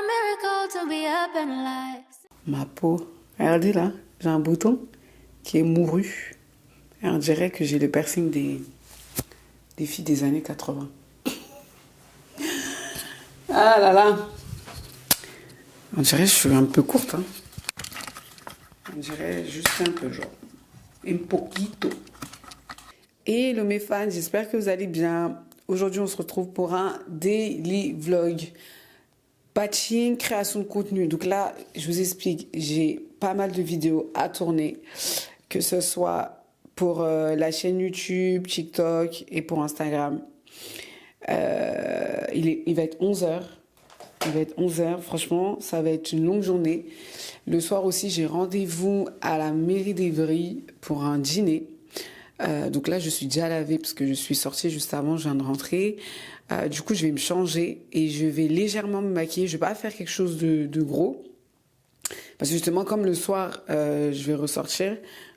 a miracle to be up and alive. Ma peau. Regardez là, j'ai un bouton qui est mouru. Et on dirait que j'ai le piercing des filles des années 80. Ah là là. On dirait que je suis un peu courte. Hein. On dirait juste un peu genre. Un poquito. Hello mes fans, j'espère que vous allez bien. Aujourd'hui, on se retrouve pour un daily vlog. Patching, création de contenu. Donc là, je vous explique, j'ai pas mal de vidéos à tourner, que ce soit pour la chaîne YouTube, TikTok et pour Instagram. Il va être 11h. Il va être 11h. Franchement, ça va être une longue journée. Le soir aussi, j'ai rendez-vous à la mairie d'Evry pour un dîner. Donc là, je suis déjà lavée parce que je suis sortie juste avant, je viens de rentrer. Du coup, je vais me changer et je vais légèrement me maquiller. Je vais pas faire quelque chose de gros. Parce que justement, comme le soir, je vais ressortir.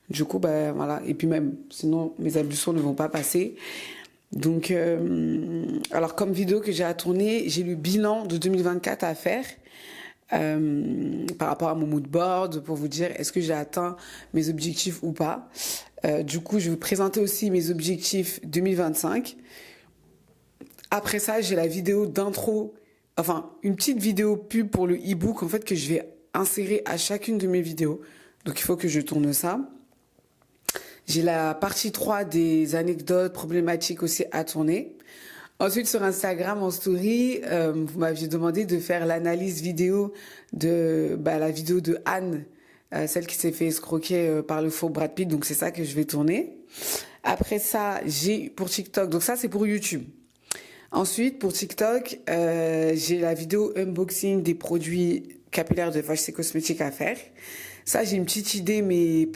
Du coup, ben voilà. Et puis même, sinon, mes ablutions ne vont pas passer. Donc, alors comme vidéo que j'ai à tourner, j'ai le bilan de 2024 à faire. Par rapport à mon mood board, pour vous dire est-ce que j'ai atteint mes objectifs ou pas. Du coup, je vais vous présenter aussi mes objectifs 2025. Après ça, j'ai la vidéo d'intro, enfin, une petite vidéo pub pour le e-book, en fait, que je vais insérer à chacune de mes vidéos. Donc, il faut que je tourne ça. J'ai la partie 3 des anecdotes problématiques aussi à tourner. Ensuite, sur Instagram, en story, vous m'aviez demandé de faire l'analyse vidéo de la vidéo de Anne, celle qui s'est fait escroquer par le faux Brad Pitt. Donc, c'est ça que je vais tourner. Après ça, j'ai pour TikTok. Donc, ça, c'est pour YouTube. Ensuite, pour TikTok, j'ai la vidéo unboxing des produits capillaires de Vache Cosmétiques à faire. Ça, j'ai une petite idée, mais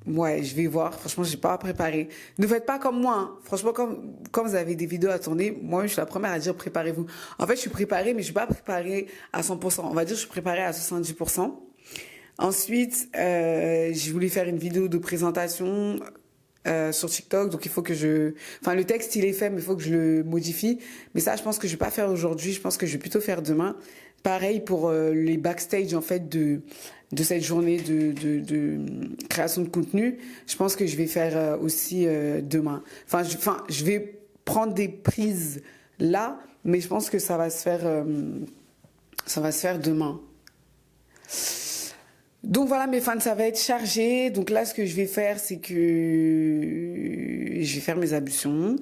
ouais, je vais voir. Franchement, j'ai pas préparé. Ne faites pas comme moi. Hein. Franchement, comme vous avez des vidéos à tourner, moi, je suis la première à dire préparez-vous. En fait, je suis préparée, mais je suis pas préparée à 100%. On va dire que je suis préparée à 70%. Ensuite, j'ai voulu faire une vidéo de présentation sur TikTok, donc il faut que enfin le texte il est fait, mais il faut que je le modifie. Mais ça, je pense que je vais pas faire aujourd'hui. Je pense que je vais plutôt faire demain. Pareil pour les backstage en fait de cette journée de création de contenu. Je pense que je vais faire aussi demain. Enfin, je vais prendre des prises là, mais je pense que ça va se faire demain. Donc voilà mes fans, ça va être chargé. Donc là, ce que je vais faire, c'est que je vais faire mes ablutions.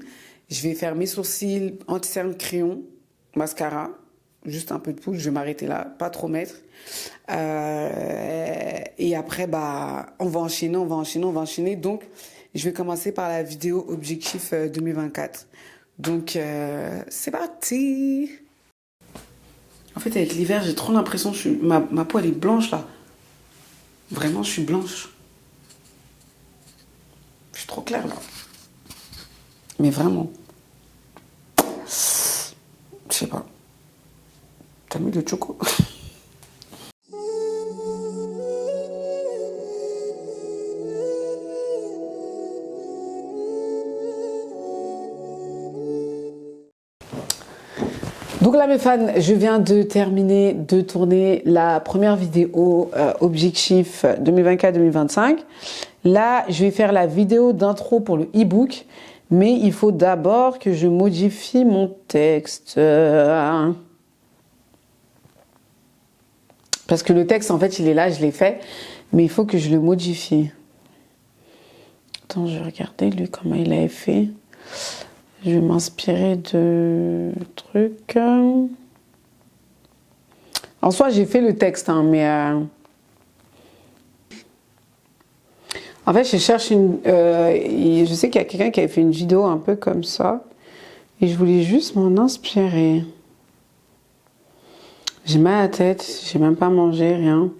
Je vais faire mes sourcils, anti-cerne, crayon, mascara. Juste un peu de poudre, je vais m'arrêter là, pas trop mettre. Et après, on va enchaîner. Donc, je vais commencer par la vidéo objectif 2024. Donc, c'est parti. En fait, avec l'hiver, j'ai trop l'impression que ma peau, elle est blanche là. Vraiment, je suis blanche. Je suis trop claire, là. Mais vraiment. Je sais pas. T'as mis le choco? Donc là, mes fans, je viens de terminer de tourner la première vidéo objectif 2024-2025. Là, je vais faire la vidéo d'intro pour le e-book, mais il faut d'abord que je modifie mon texte. Parce que le texte, en fait, il est là, je l'ai fait, mais il faut que je le modifie. Attends, je vais regarder, lui, comment il avait fait. Je vais m'inspirer de trucs. En soi, j'ai fait le texte, hein, mais... En fait, je cherche je sais qu'il y a quelqu'un qui avait fait une vidéo un peu comme ça. Et je voulais juste m'en inspirer. J'ai mal à la tête, j'ai même pas mangé, rien.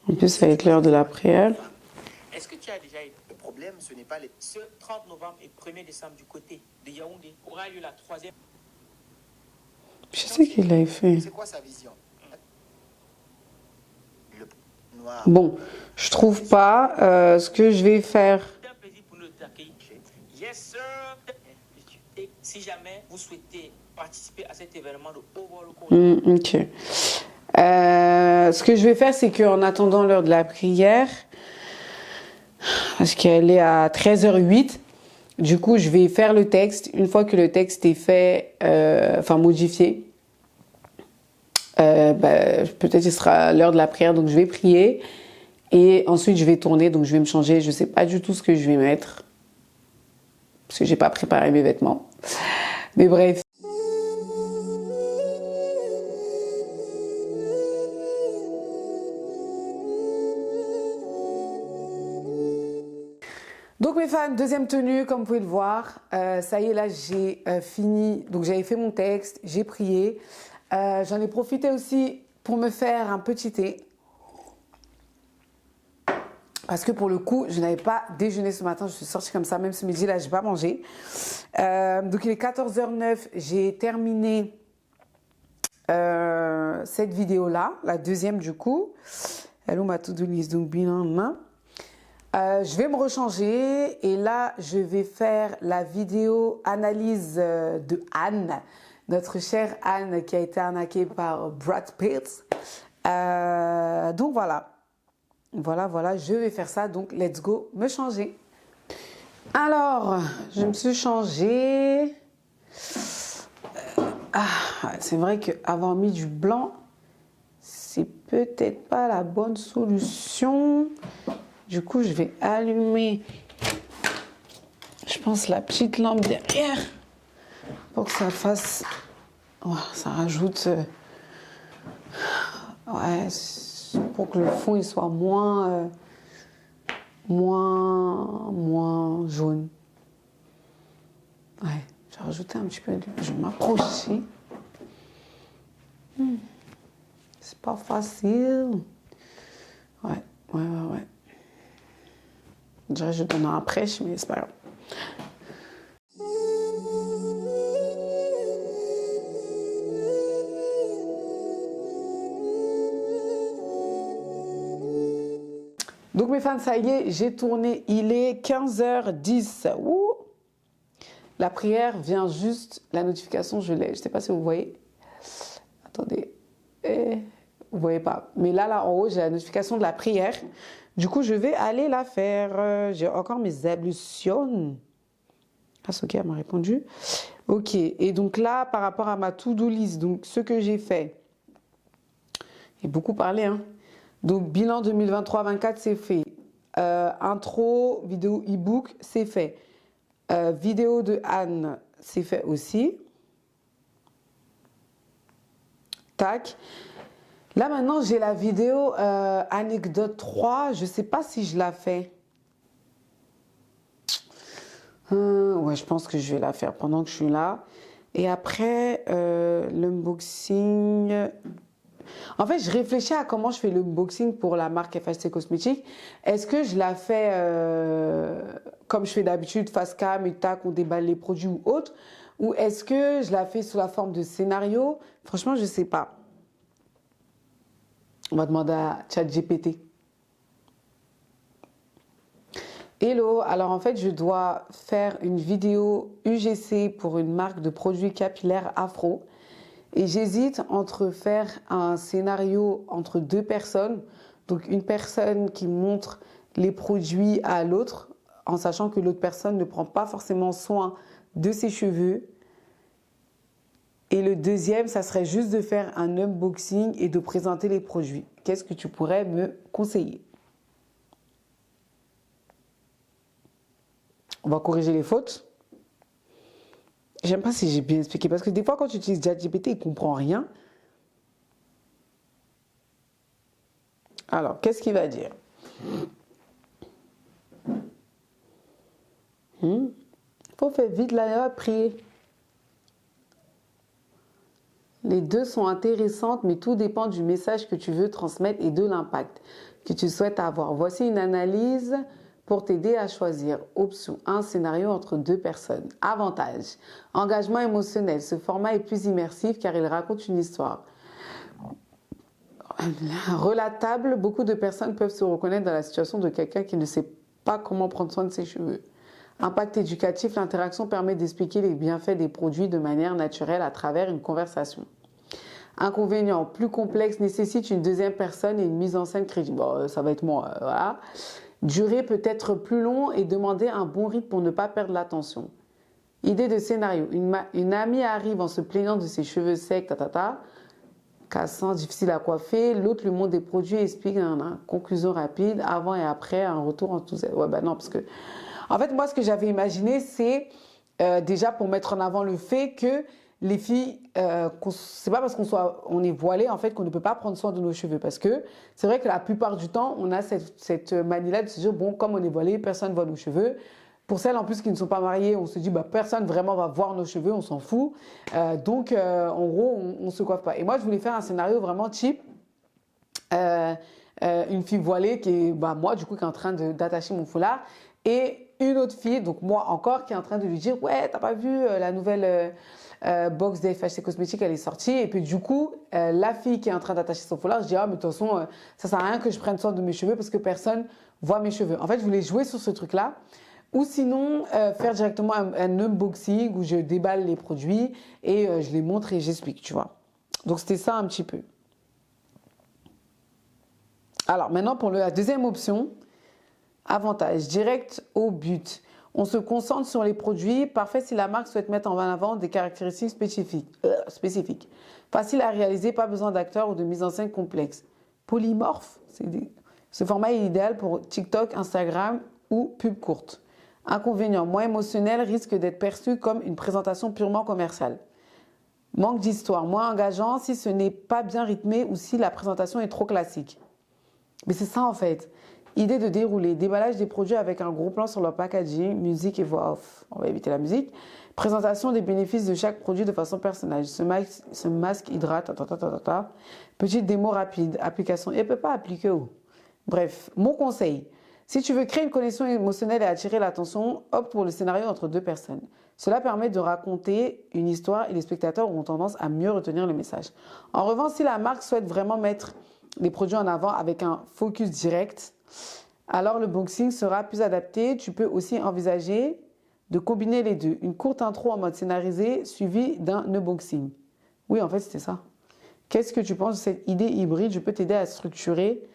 En plus, ça va être l'heure de la prière. Est-ce que tu as déjà eu le problème? Ce n'est pas ce 30 novembre et 1er décembre du côté de Yaoundé aura lieu la troisième. Je sais qu'il l'avait fait. C'est quoi sa vision? Le noir. Bon, je trouve pas ce que je vais faire. C'est un plaisir pour nous de t'accueillir. Yes, sir. Et si jamais vous souhaitez participer à cet événement de haut vol, Ok. Ce que je vais faire, c'est qu'en attendant l'heure de la prière, parce qu'elle est à 13h08, du coup, je vais faire le texte. Une fois que le texte est fait, modifié, peut-être ce sera l'heure de la prière, donc je vais prier. Et ensuite, je vais tourner, donc je vais me changer. Je ne sais pas du tout ce que je vais mettre, parce que je n'ai pas préparé mes vêtements. Mais bref. Donc mes fans, deuxième tenue, comme vous pouvez le voir. Ça y est, là, j'ai fini. Donc j'avais fait mon texte, j'ai prié. J'en ai profité aussi pour me faire un petit thé. Parce que pour le coup, je n'avais pas déjeuné ce matin. Je suis sortie comme ça, même ce midi, là, je n'ai pas mangé. Donc il est 14h09. J'ai terminé cette vidéo-là, la deuxième du coup. Elle est où ma to-do list? Donc bilan, main. Je vais me rechanger et là, je vais faire la vidéo analyse de Anne, notre chère Anne qui a été arnaquée par Brad Pitt. Donc voilà. Voilà, je vais faire ça. Donc, let's go me changer. Alors, je me suis changée. C'est vrai qu'avoir mis du blanc, c'est peut-être pas la bonne solution. Du coup, je vais allumer, je pense, la petite lampe derrière pour que ça fasse... Oh, ça rajoute... pour que le fond il soit moins jaune. Ouais, j'ai rajouté un petit peu de... Je vais m'approcher. C'est pas facile. Ouais. Je dirais que je donne un prêche, mais c'est pas grave. Donc mes fans, ça y est, j'ai tourné, il est 15h10. Ouh. La prière vient juste, la notification, je l'ai, je ne sais pas si vous voyez. Attendez, vous voyez pas. Mais là, en haut, j'ai la notification de la prière. Du coup, je vais aller la faire. J'ai encore mes ablutions. Ah, ok, elle m'a répondu. Ok, et donc là, par rapport à ma to-do list, donc ce que j'ai fait, j'ai beaucoup parlé, hein. Donc, bilan 2023-24, c'est fait. Intro, vidéo e-book, c'est fait. Vidéo de Anne, c'est fait aussi. Tac. Là, maintenant, j'ai la vidéo anecdote 3. Je ne sais pas si je la fais. Ouais, je pense que je vais la faire pendant que je suis là. Et après, l'unboxing... En fait, je réfléchis à comment je fais l'unboxing pour la marque FHC Cosmétiques. Est-ce que je la fais comme je fais d'habitude, face cam et tac, on déballe les produits ou autre? Ou est-ce que je la fais sous la forme de scénario? Franchement, je ne sais pas. On va demander à ChatGPT. Hello, alors en fait, je dois faire une vidéo UGC pour une marque de produits capillaires afro. Et j'hésite entre faire un scénario entre deux personnes, donc une personne qui montre les produits à l'autre, en sachant que l'autre personne ne prend pas forcément soin de ses cheveux. Et le deuxième, ça serait juste de faire un unboxing et de présenter les produits. Qu'est-ce que tu pourrais me conseiller? On va corriger les fautes. J'aime pas si j'ai bien expliqué, parce que des fois, quand tu utilises ChatGPT, il ne comprend rien. Alors, qu'est-ce qu'il va dire? Faut faire vite là, prier. Les deux sont intéressantes, mais tout dépend du message que tu veux transmettre et de l'impact que tu souhaites avoir. Voici une analyse pour t'aider à choisir. Option 1, scénario entre deux personnes. Avantage, engagement émotionnel. Ce format est plus immersif car il raconte une histoire. Relatable, beaucoup de personnes peuvent se reconnaître dans la situation de quelqu'un qui ne sait pas comment prendre soin de ses cheveux. Impact éducatif, l'interaction permet d'expliquer les bienfaits des produits de manière naturelle à travers une conversation. Inconvénient, plus complexe, nécessite une deuxième personne et une mise en scène crédible. Bon, ça va être moi, voilà. Durée peut être plus long et demander un bon rythme pour ne pas perdre l'attention. Idée de scénario. Une amie arrive en se plaignant de ses cheveux secs, cassants, difficile à coiffer. L'autre lui montre des produits et explique une conclusion rapide, avant et après, un retour enthousiaste. Ouais, bah non, parce que... En fait, moi, ce que j'avais imaginé, c'est déjà pour mettre en avant le fait que les filles, c'est pas parce on est voilé en fait qu'on ne peut pas prendre soin de nos cheveux, parce que c'est vrai que la plupart du temps on a cette manie-là de se dire bon, comme on est voilé, personne ne voit nos cheveux. Pour celles en plus qui ne sont pas mariées, on se dit bah personne vraiment va voir nos cheveux, on s'en fout. Donc en gros on se coiffe pas. Et moi je voulais faire un scénario vraiment cheap. Une fille voilée qui est bah moi du coup qui est en train d'attacher mon foulard, et une autre fille, donc moi encore, qui est en train de lui dire ouais, t'as pas vu la nouvelle box des FHC Cosmétiques, elle est sortie. Et puis du coup la fille qui est en train d'attacher son foulard, je dis ah mais de toute façon ça sert à rien que je prenne soin de mes cheveux parce que personne voit mes cheveux. En fait je voulais jouer sur ce truc là, ou sinon faire directement un unboxing où je déballe les produits et je les montre et j'explique, tu vois. Donc c'était ça un petit peu. Alors maintenant pour la deuxième option, avantage, direct au but. On se concentre sur les produits, parfait si la marque souhaite mettre en avant des caractéristiques spécifiques. Facile à réaliser, pas besoin d'acteurs ou de mise en scène complexe. Polymorphe, ce format est idéal pour TikTok, Instagram ou pub courte. Inconvénient, moins émotionnel, risque d'être perçu comme une présentation purement commerciale. Manque d'histoire, moins engageant si ce n'est pas bien rythmé ou si la présentation est trop classique. Mais c'est ça en fait. Idée de dérouler, déballage des produits avec un gros plan sur leur packaging, musique et voix off. On va éviter la musique. Présentation des bénéfices de chaque produit de façon personnelle. Ce masque hydrate, petite démo rapide, application. Et elle ne peut pas appliquer où. Bref, mon conseil. Si tu veux créer une connexion émotionnelle et attirer l'attention, opte pour le scénario entre deux personnes. Cela permet de raconter une histoire et les spectateurs auront tendance à mieux retenir le message. En revanche, si la marque souhaite vraiment mettre les produits en avant avec un focus direct, alors le boxing sera plus adapté. Tu peux aussi envisager de combiner les deux. Une courte intro en mode scénarisé suivie d'un unboxing. Oui, en fait, c'était ça. Qu'est-ce que tu penses de cette idée hybride? Je peux t'aider à structurer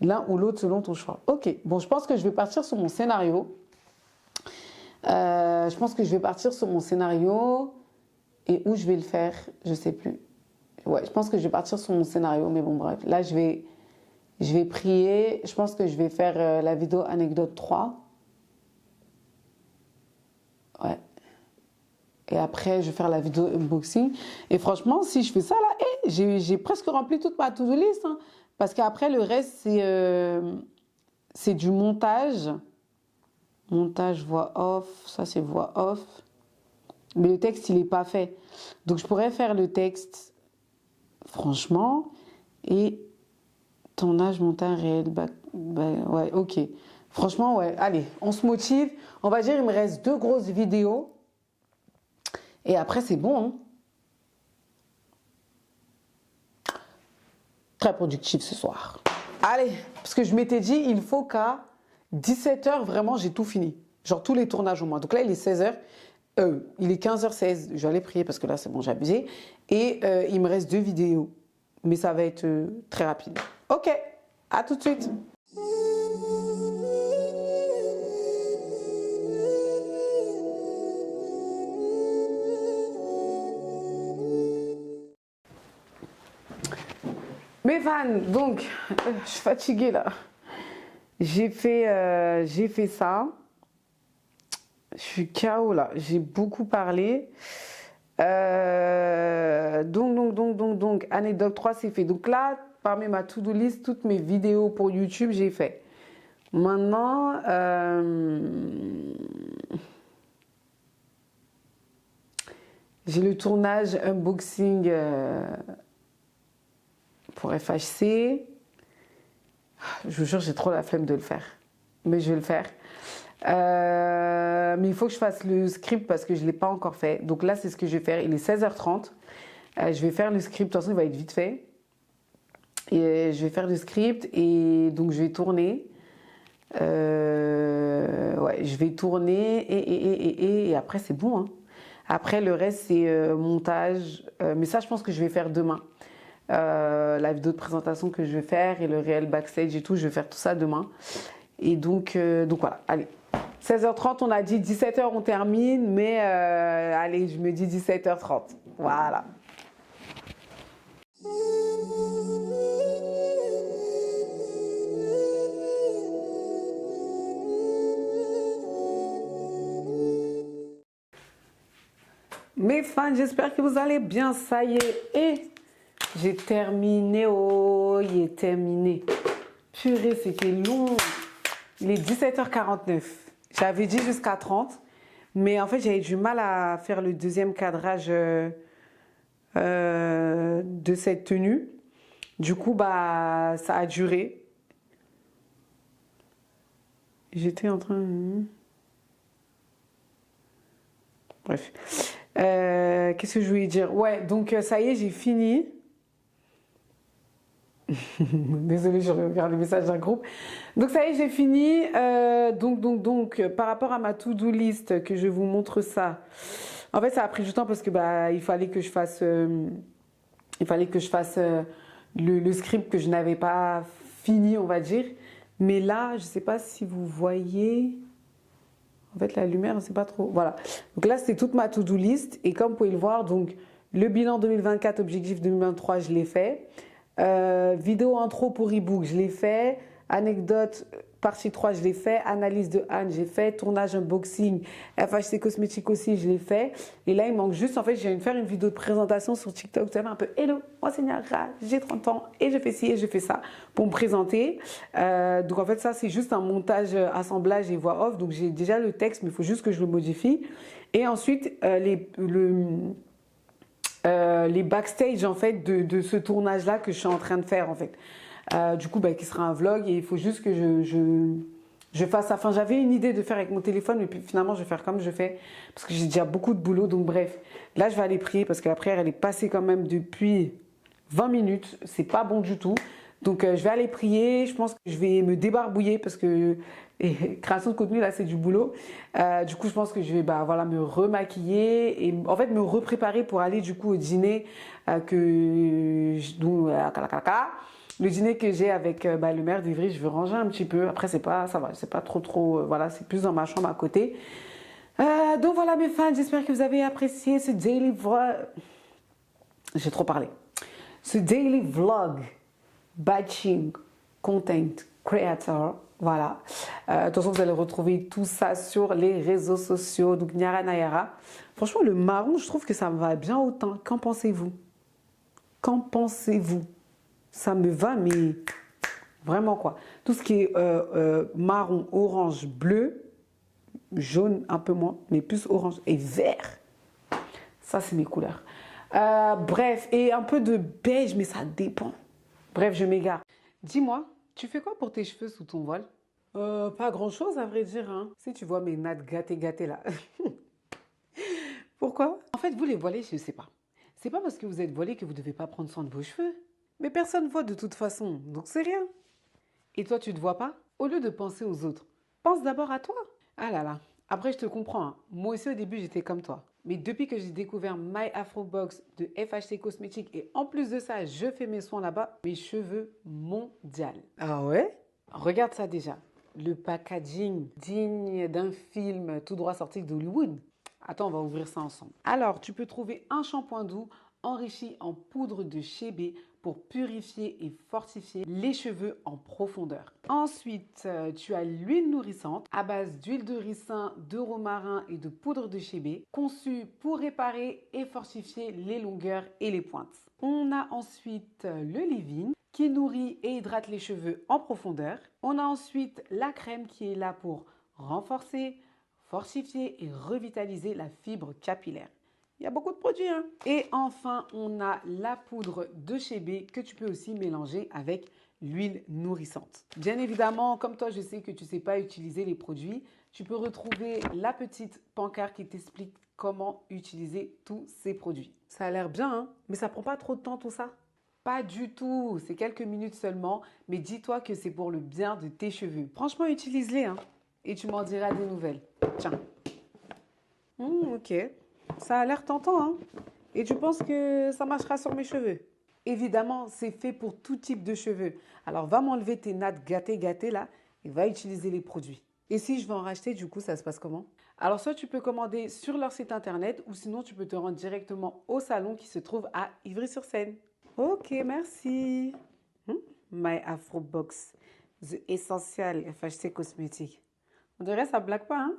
l'un ou l'autre selon ton choix. Ok, bon, je pense que je vais partir sur mon scénario. Et où je vais le faire, je sais plus. Ouais, je pense que je vais partir sur mon scénario, mais bon, bref. Là, je vais prier. Je pense que je vais faire la vidéo anecdote 3. Ouais. Et après, je vais faire la vidéo unboxing. Et franchement, si je fais ça, là, j'ai presque rempli toute ma to-do list. Hein, parce qu'après, le reste, c'est du montage. Montage, voix off. Ça, c'est voix off. Mais le texte, il n'est pas fait. Donc, je pourrais faire le texte, franchement, et tournage, montage réel. Ouais, ok. Franchement, ouais. Allez, on se motive. On va dire, il me reste 2 grosses vidéos. Et après, c'est bon. Hein. Très productif ce soir. Allez, parce que je m'étais dit, il faut qu'à 17h, vraiment, j'ai tout fini. Genre tous les tournages au moins. Donc là, il est 16h. Il est 15h16. Je vais aller prier parce que là, c'est bon, j'ai abusé. Et il me reste 2 vidéos. Mais ça va être très rapide. Ok, à tout de suite. Mes fans, donc, je suis fatiguée là. J'ai fait ça. Je suis KO là. J'ai beaucoup parlé. Donc, anecdote 3, c'est fait. Donc là, parmi ma to-do list, toutes mes vidéos pour YouTube, j'ai fait. Maintenant, j'ai le tournage unboxing pour FHC. Je vous jure, j'ai trop la flemme de le faire. Mais je vais le faire. Mais il faut que je fasse le script parce que je ne l'ai pas encore fait. Donc là, c'est ce que je vais faire. Il est 16h30. Je vais faire le script. De toute façon, il va être vite fait. Et je vais faire le script et donc je vais tourner. Ouais, je vais tourner et après, c'est bon. Hein. Après, le reste, c'est montage. Mais ça, je pense que je vais faire demain. la vidéo de présentation que je vais faire et le réel backstage et tout. Je vais faire tout ça demain. Et donc voilà, allez. 16h30, on a dit 17h, on termine. Mais allez, je me dis 17h30. Voilà. Mes fans, j'espère que vous allez bien. Ça y est, et j'ai terminé. Oh, il est terminé. Purée, c'était long. Il est 17h49. J'avais dit jusqu'à 30. Mais en fait, j'avais du mal à faire le deuxième cadrage de cette tenue. Du coup, bah, ça a duré. J'étais en train... Bref. Qu'est-ce que je voulais dire? Ouais, donc ça y est, j'ai fini. Désolée, je regarde les messages d'un groupe. Donc ça y est, j'ai fini. Donc, par rapport à ma to-do list, que je vous montre ça. En fait, ça a pris du temps parce que bah, il fallait que je fasse, le script que je n'avais pas fini, on va dire. Mais là, je ne sais pas si vous voyez. En fait, la lumière, c'est pas trop. Voilà. Donc là, c'est toute ma to-do list. Et comme vous pouvez le voir, donc le bilan 2024, objectif 2023, je l'ai fait. Vidéo intro pour e-book, je l'ai fait. Anecdote, partie 3, je l'ai fait. Analyse de Anne, j'ai fait. Tournage unboxing, FHC cosmétique aussi, je l'ai fait. Et là, il manque juste, en fait, je viens de faire une vidéo de présentation sur TikTok. Vous savez, un peu, hello, moi c'est Niagara, j'ai 30 ans et je fais ci et je fais ça pour me présenter. Donc en fait, ça, c'est juste un montage, assemblage et voix off. Donc j'ai déjà le texte, mais il faut juste que je le modifie. Et ensuite, les backstage en fait de ce tournage là que je suis en train de faire en fait. Du coup bah, qui sera un vlog et il faut juste que je fasse ça. Enfin, j'avais une idée de faire avec mon téléphone mais puis finalement je vais faire comme je fais parce que j'ai déjà beaucoup de boulot. Donc bref, là je vais aller prier parce que la prière elle est passée quand même depuis 20 minutes, c'est pas bon du tout. Donc je vais aller prier, je pense que je vais me débarbouiller parce que création de contenu là c'est du boulot. Du coup je pense que je vais bah, voilà, me remaquiller et en fait me repréparer pour aller du coup au dîner le dîner que j'ai avec bah, le maire d'Ivry. Je vais ranger un petit peu, après c'est pas, ça va, c'est pas trop, voilà, c'est plus dans ma chambre à côté. Donc voilà mes fans, j'espère que vous avez apprécié ce daily vlog. J'ai trop parlé. Ce daily vlog batching content creator. Voilà. De toute façon, vous allez retrouver tout ça sur les réseaux sociaux. Donc, Niara Nayara. Franchement, le marron, je trouve que ça me va bien autant. Qu'en pensez-vous? Qu'en pensez-vous? Ça me va, mais vraiment quoi. Tout ce qui est marron, orange, bleu, jaune un peu moins, mais plus orange et vert. Ça, c'est mes couleurs. Bref, et un peu de beige, mais ça dépend. Bref, je m'égare. Dis-moi, tu fais quoi pour tes cheveux sous ton voile? Pas grand-chose à vrai dire. Hein. Si tu vois mes nattes gâtées là. Pourquoi? En fait, vous les voilés, je ne sais pas. C'est pas parce que vous êtes voilé que vous ne devez pas prendre soin de vos cheveux. Mais personne ne voit de toute façon, donc c'est rien. Et toi, tu ne te vois pas? Au lieu de penser aux autres, pense d'abord à toi. Ah là là. Après, je te comprends. Hein. Moi aussi, au début, j'étais comme toi. Mais depuis que j'ai découvert My Afro Box de FHC Cosmétiques et en plus de ça, je fais mes soins là-bas, mes cheveux mondial. Ah ouais? Regarde ça déjà. Le packaging digne d'un film tout droit sorti d'Hollywood. Attends, on va ouvrir ça ensemble. Alors, tu peux trouver un shampoing doux enrichi en poudre de chébé pour purifier et fortifier les cheveux en profondeur. Ensuite, tu as l'huile nourrissante à base d'huile de ricin, de romarin et de poudre de chébé, conçue pour réparer et fortifier les longueurs et les pointes. On a ensuite le leave-in qui nourrit et hydrate les cheveux en profondeur. On a ensuite la crème qui est là pour renforcer, fortifier et revitaliser la fibre capillaire. Il y a beaucoup de produits. Hein. Et enfin, on a la poudre de chébé que tu peux aussi mélanger avec l'huile nourrissante. Bien évidemment, comme toi, je sais que tu ne sais pas utiliser les produits. Tu peux retrouver la petite pancarte qui t'explique comment utiliser tous ces produits. Ça a l'air bien, hein, mais ça prend pas trop de temps tout ça? Pas du tout, c'est quelques minutes seulement, mais dis-toi que c'est pour le bien de tes cheveux. Franchement, utilise-les hein, et tu m'en diras des nouvelles. Tiens. Ok. Ça a l'air tentant, hein? Et tu penses que ça marchera sur mes cheveux? Évidemment, c'est fait pour tout type de cheveux. Alors, va m'enlever tes nattes gâtées là et va utiliser les produits. Et si je veux en racheter, du coup, ça se passe comment? Alors, soit tu peux commander sur leur site internet ou sinon tu peux te rendre directement au salon qui se trouve à Ivry-sur-Seine. Ok, merci. My Afro Box, The Essential FHC Cosmétique. On dirait ça blague pas, hein?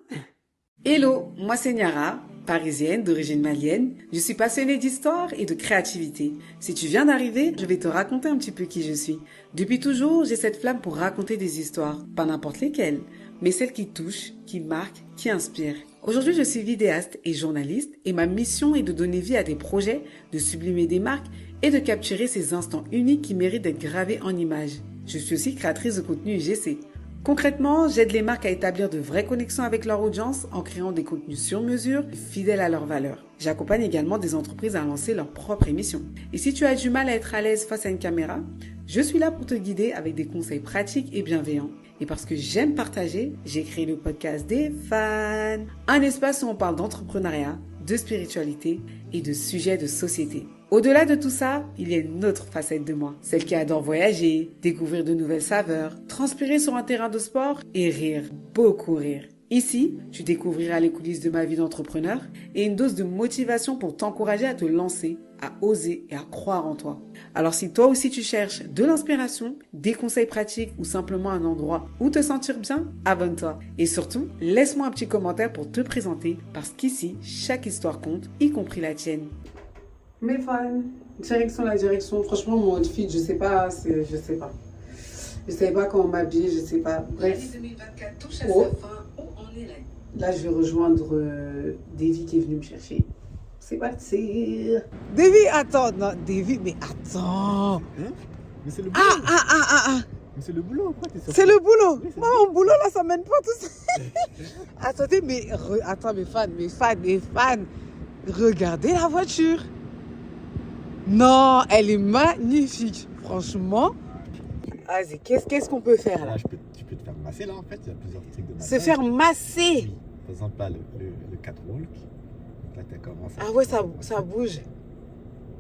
Hello, moi c'est Niara, parisienne d'origine malienne. Je suis passionnée d'histoire et de créativité. Si tu viens d'arriver, je vais te raconter un petit peu qui je suis. Depuis toujours, j'ai cette flamme pour raconter des histoires, pas n'importe lesquelles, mais celles qui touchent, qui marquent, qui inspirent. Aujourd'hui, je suis vidéaste et journaliste et ma mission est de donner vie à des projets, de sublimer des marques et de capturer ces instants uniques qui méritent d'être gravés en images. Je suis aussi créatrice de contenu UGC. Concrètement, j'aide les marques à établir de vraies connexions avec leur audience en créant des contenus sur mesure, fidèles à leurs valeurs. J'accompagne également des entreprises à lancer leur propre émission. Et si tu as du mal à être à l'aise face à une caméra, je suis là pour te guider avec des conseils pratiques et bienveillants. Et parce que j'aime partager, j'ai créé le podcast des fans. Un espace où on parle d'entrepreneuriat, de spiritualité et de sujets de société. Au-delà de tout ça, il y a une autre facette de moi, celle qui adore voyager, découvrir de nouvelles saveurs, transpirer sur un terrain de sport et rire, beaucoup rire. Ici, tu découvriras les coulisses de ma vie d'entrepreneur et une dose de motivation pour t'encourager à te lancer, à oser et à croire en toi. Alors si toi aussi tu cherches de l'inspiration, des conseils pratiques ou simplement un endroit où te sentir bien, abonne-toi. Et surtout, laisse-moi un petit commentaire pour te présenter parce qu'ici, chaque histoire compte, y compris la tienne. Mes fans, la direction. Franchement, mon outfit, je sais pas. Je sais pas comment m'habiller, je sais pas. Bref. L'année 2024 touche à sa fin. Où en est là, je vais rejoindre Davy qui est venu me chercher. C'est parti. Davy, attends. Non, Davy, mais attends. Hein? Mais c'est le boulot. Mais c'est le boulot, quoi. C'est le boulot. Oui, Moi, mon boulot, là, ça mène pas tout ça. Attendez, mais attends, mes fans. Regardez la voiture. Non, elle est magnifique. Franchement. Vas-y, qu'est-ce qu'on peut faire là? Là, tu peux te faire masser, là, en fait. Il y a plusieurs trucs de massage. Se faire masser. Oui. Par exemple, là, le catwalk. Donc là, tu as commencé. Ah ouais, ça bouge.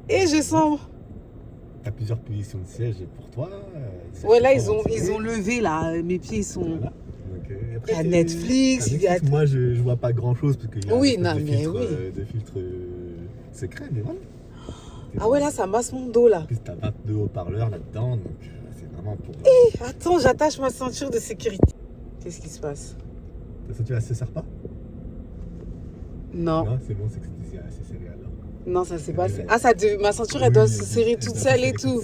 Et je sens. Tu as plusieurs positions de siège pour toi. Ouais, là, ils ont levé, là. Mes pieds, ils sont. Voilà. Donc, après, il y a Netflix. Moi, je vois pas grand-chose parce qu'il y a des filtres secrets, mais voilà. Ah ouais, là, ça masse mon dos, là. En plus, tu as 22 haut-parleurs là-dedans. Donc, c'est vraiment pour. Attends, j'attache ma ceinture de sécurité. Qu'est-ce qui se passe? Ta ceinture, elle se serre pas? Non. Non, c'est bon, c'est que c'est assez serré alors. Non, ça s'est passé. Ah, ma ceinture, elle doit se serrer toute seule et tout.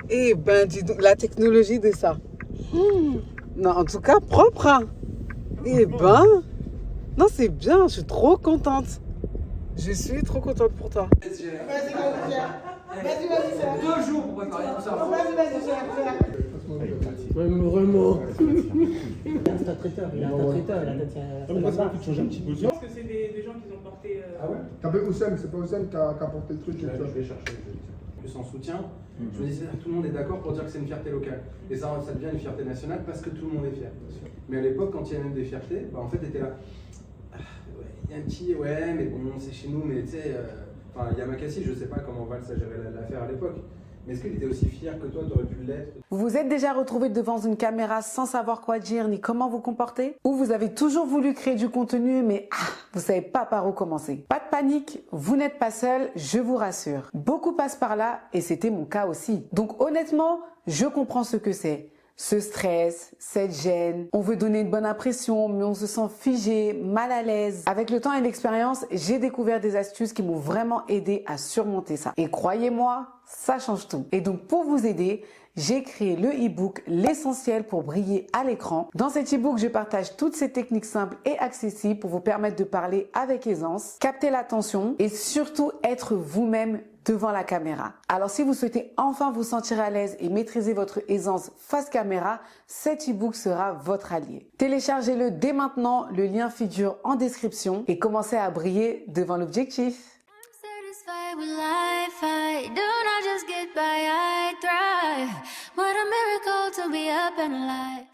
Eh ben, dis donc, la technologie de ça. Non, en tout cas, propre. Hein. Eh ben, non, c'est bien. Je suis trop contente. Je suis trop contente pour toi. Vas-y, faire. 2 jours pour préparer tout ça. Vas-y, faire. Ouais, mais vraiment. C'est un traiteur, il a un traiteur, il a Tu changes un petit peu. Je pense que c'est des gens qui ont porté. Ah ouais? T'appelles Oussem, c'est pas Oussem qui a porté le truc. Je vais chercher. Plus en soutien. Je me disais, tout le monde est d'accord pour dire que c'est une fierté locale. Et ça devient une fierté nationale parce que tout le monde est fier. Mais à l'époque, quand il y a même des fiertés, bah, en fait, t'étais là. Il y a un petit, ouais, mais bon, c'est chez nous, mais tu sais. Enfin, Yamakasi, je sais pas comment Valls a géré l'affaire à l'époque. Mais est-ce qu'il était aussi fier que toi, tu aurais pu l'être? Vous vous êtes déjà retrouvé devant une caméra sans savoir quoi dire ni comment vous comporter? Ou vous avez toujours voulu créer du contenu mais vous savez pas par où commencer? Pas de panique, vous n'êtes pas seul, je vous rassure. Beaucoup passent par là et c'était mon cas aussi. Donc honnêtement, je comprends ce que c'est. Ce stress, cette gêne, on veut donner une bonne impression, mais on se sent figé, mal à l'aise. Avec le temps et l'expérience, j'ai découvert des astuces qui m'ont vraiment aidé à surmonter ça. Et croyez-moi, ça change tout. Et donc pour vous aider, j'ai créé le e-book L'essentiel pour briller à l'écran. Dans cet e-book, je partage toutes ces techniques simples et accessibles pour vous permettre de parler avec aisance, capter l'attention et surtout être vous-même devant la caméra. Alors si vous souhaitez enfin vous sentir à l'aise et maîtriser votre aisance face caméra, cet e-book sera votre allié. Téléchargez-le dès maintenant, le lien figure en description et commencez à briller devant l'objectif. Satisfied with life, I do not just get by, I thrive. What a miracle to be up and alive.